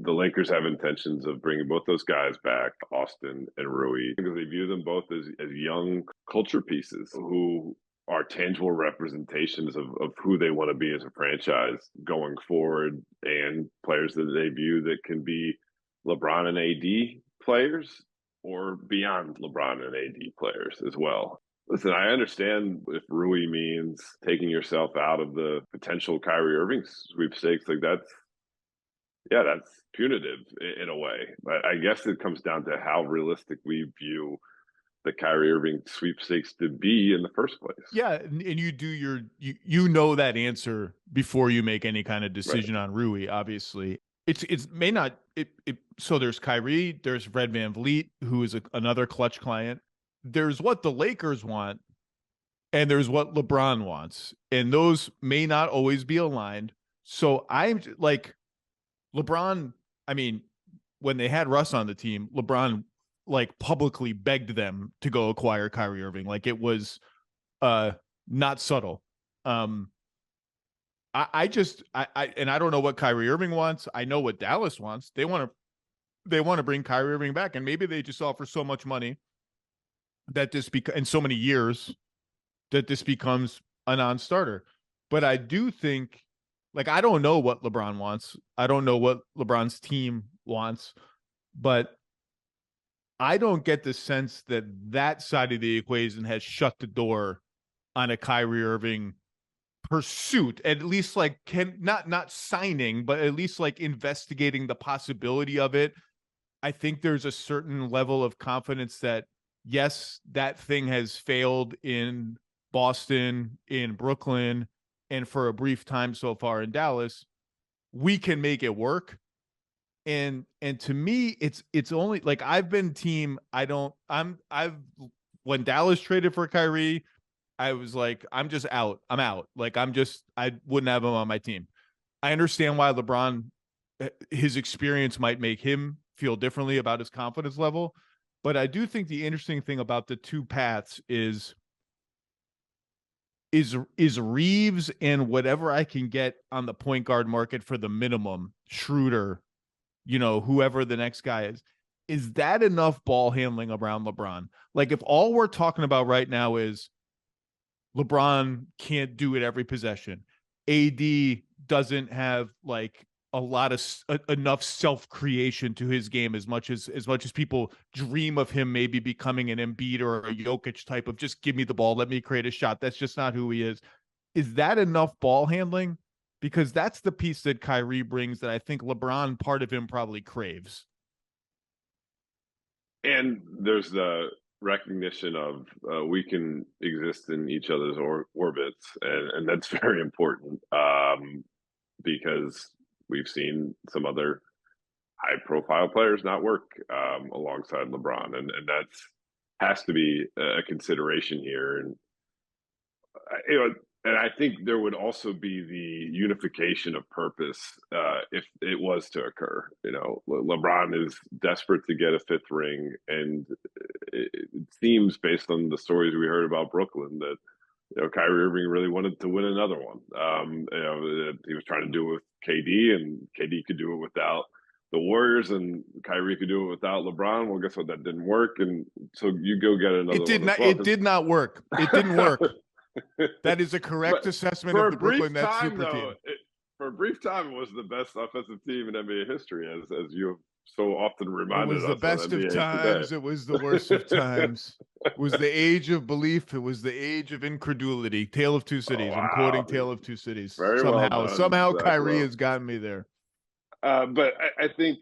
the Lakers have intentions of bringing both those guys back, Austin and Rui, because they view them both as young culture pieces who are tangible representations of who they want to be as a franchise going forward, and players that they view that can be LeBron and AD players or beyond LeBron and AD players as well. Listen, I understand if Rui means taking yourself out of the potential Kyrie Irving sweepstakes, like that's punitive in a way. But I guess it comes down to how realistic we view the Kyrie Irving sweepstakes to be in the first place. Yeah, and you do you know that answer before you make any kind of Right. decision on Rui. Obviously, it's may not so there's Kyrie, there's Fred VanVleet, who is another clutch client. There's what the Lakers want, and there's what LeBron wants, and those may not always be aligned. So I'm like LeBron. I mean, when they had Russ on the team, LeBron like publicly begged them to go acquire Kyrie Irving. Like it was not subtle. Um I just and I don't know what Kyrie Irving wants. I know what Dallas wants. They want to bring Kyrie Irving back, and maybe they just offer so much money that in so many years that this becomes a non-starter. But I do think, like, I don't know what LeBron wants. I don't know what LeBron's team wants, but I don't get the sense that that side of the equation has shut the door on a Kyrie Irving pursuit, at least like not signing, but at least like investigating the possibility of it. I think there's a certain level of confidence that yes, that thing has failed in Boston, in Brooklyn, and for a brief time so far in Dallas. We can make it work. And to me, it's only like I've been team. I've when Dallas traded for Kyrie, I was like, I'm just out. I'm out. Like I wouldn't have him on my team. I understand why LeBron, his experience might make him feel differently about his confidence level. But I do think the interesting thing about the two paths is Reaves and whatever I can get on the point guard market for the minimum, Schroeder, whoever the next guy is that enough ball handling around LeBron? Like if all we're talking about right now is LeBron can't do it every possession, AD doesn't have like a lot of enough self-creation to his game as much as people dream of him maybe becoming an Embiid or a Jokic type of just give me the ball, let me create a shot. That's just not who he is. Is that enough ball handling? Because that's the piece that Kyrie brings that I think LeBron, part of him, probably craves. And there's the recognition of we can exist in each other's orbits, and that's very important because we've seen some other high-profile players not work alongside LeBron, and that's has to be a consideration here. And and I think there would also be the unification of purpose if it was to occur. LeBron is desperate to get a fifth ring, and it seems based on the stories we heard about Brooklyn that Kyrie Irving really wanted to win another one. He was trying to do it with KD, and KD could do it without the Warriors, and Kyrie could do it without LeBron. Well, guess what? That didn't work, and so you go get another It did one as not. well. It did not work. It didn't work. That is a correct But assessment for of a the brief Brooklyn Nets time, super though, team. for a brief time, it was the best offensive team in NBA history, as you have so often It reminded was the us on best of NBA Today. times. It was the worst of times. It was the age of belief. It was the age of incredulity. Tale of Two Oh, Cities. I'm quoting wow. Tale of Two Cities. Very well done, Somehow Zach Kyrie Lowe. has gotten me there. But I think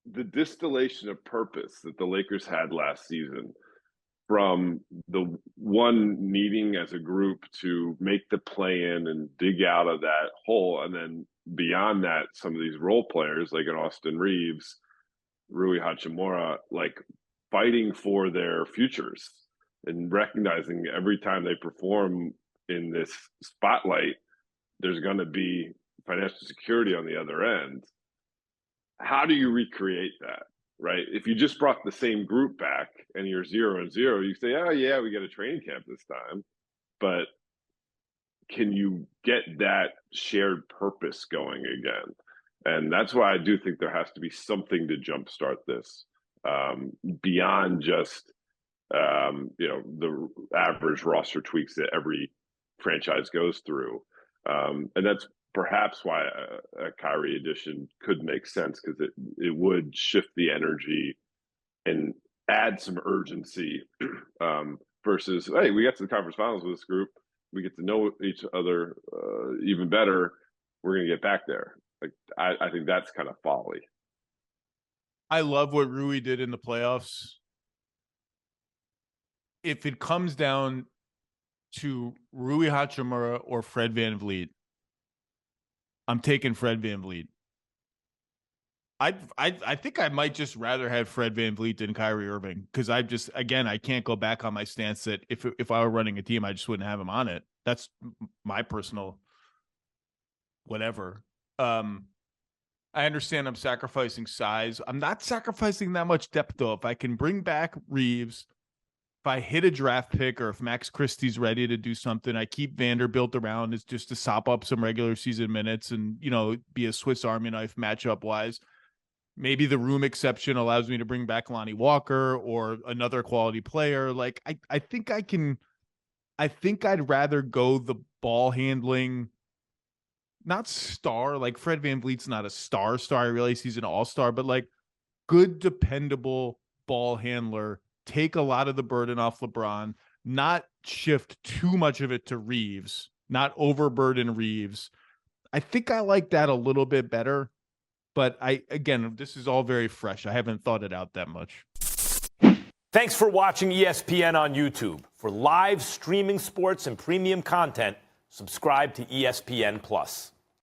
the distillation of purpose that the Lakers had last season, from the one needing as a group to make the play in and dig out of that hole, and then beyond that, some of these role players like an Austin Reaves, Rui Hachimura, like fighting for their futures and recognizing every time they perform in this spotlight, there's going to be financial security on the other end. How do you recreate that? Right? If you just brought the same group back and you're 0-0, you say, oh, yeah, we got a training camp this time. But can you get that shared purpose going again? And that's why I do think there has to be something to jumpstart this, beyond just the average roster tweaks that every franchise goes through. And that's perhaps why a Kyrie addition could make sense, because it would shift the energy and add some urgency, versus, hey, we got to the conference finals with this group. We get to know each other even better. We're going to get back there. Like, I think that's kind of folly. I love what Rui did in the playoffs. If it comes down to Rui Hachimura or Fred VanVleet, I'm taking Fred VanVleet. I think I might just rather have Fred VanVleet than Kyrie Irving, because I can't go back on my stance that if I were running a team, I just wouldn't have him on it. That's my personal whatever. I understand I'm sacrificing size. I'm not sacrificing that much depth, though. If I can bring back Reaves, if I hit a draft pick, or if Max Christie's ready to do something, I keep Vanderbilt around is just to sop up some regular season minutes and, be a Swiss Army knife matchup wise. Maybe the room exception allows me to bring back Lonnie Walker or another quality player. Like, I think I'd rather go the ball handling, not star, like Fred VanVleet's not a star. I realize he's an all-star, but like good, dependable ball handler, take a lot of the burden off LeBron, not shift too much of it to Reaves, not overburden Reaves. I think I like that a little bit better, but again, this is all very fresh. I haven't thought it out that much. Thanks for watching ESPN on YouTube. For live streaming sports and premium content, subscribe to ESPN+.